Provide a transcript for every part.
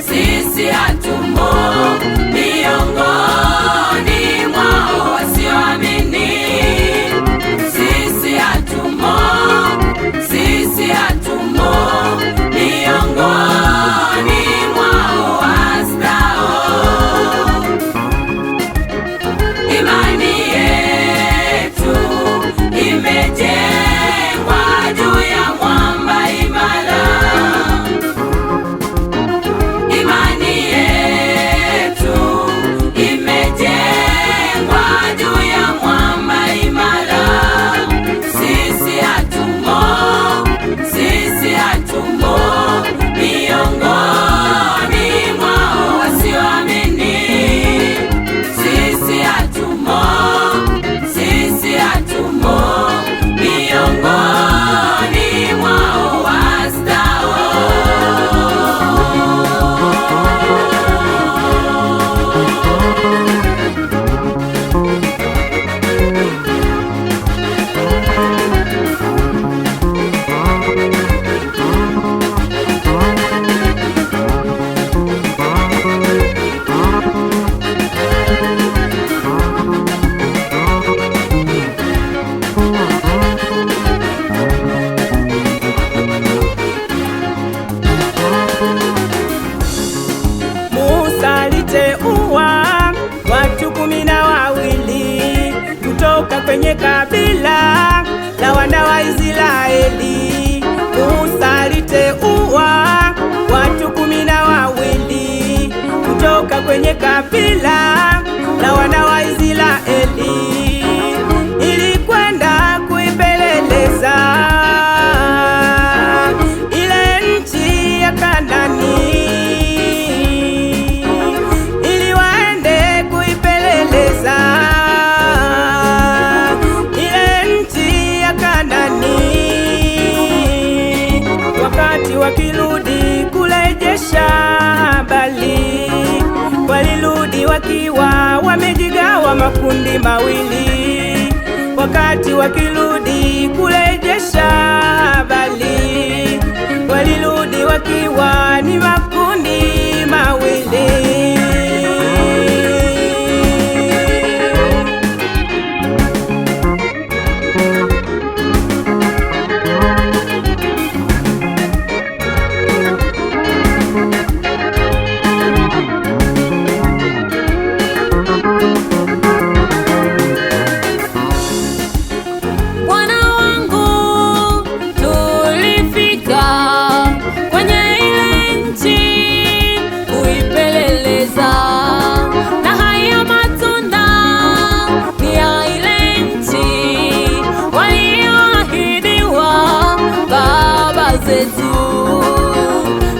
Sisi hatumo miongoni mwao wasioamini. Sisi hatumo miongoni mwao wastao. Imani yetu imejengwa juu ya mwamba imara. Kwenye kabila la wana wa Israeli, Musa aliteua watu 12 kutoka kwenye kabila la wana wa Israeli ili kwenda kuipeleleza ile nchi ya Kanaani, ili waende kuipeleleza wakirudi kurejesha habari, walirudi wakiwa wamejigawa makundi mawili. Wakati wakirudi kurejesha habari, walirudi wakiwa ni makundi mawili.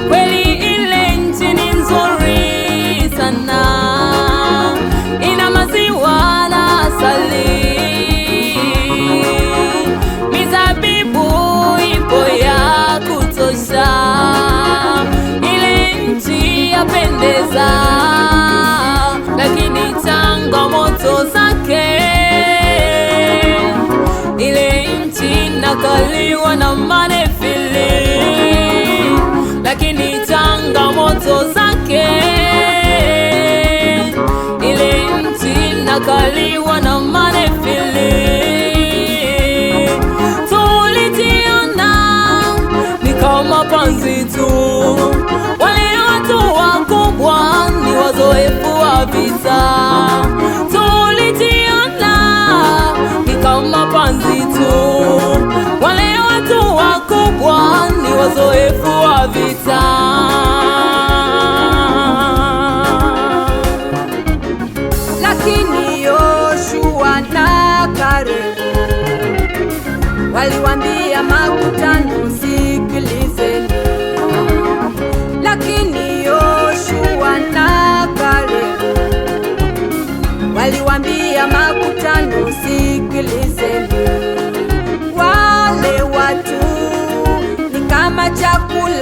Kweli ile nchi ni nzuri sana, ina maziwa na asali, mizabibu ipo ya kutosha. Ile nchi yapendeza, lakini changamoto zake. Ile nchi nakaliwa na manefili, lakini changamoto zake. Ile nchi nakaliwa na manefili, tulitiona ni kama panzi tu. Wale watu wakubwa ni wazoefu wa vita, tulitiona ni kama panzi tu. Wale watu wakubwa ni wazoefu wa vita. Lakini Yoshua na Kalebu waliwaambia makutano, sikilizeni. Lakini Yoshua na Kalebu waliwaambia makutano, sikilizeni. Wale watu ni kama chakula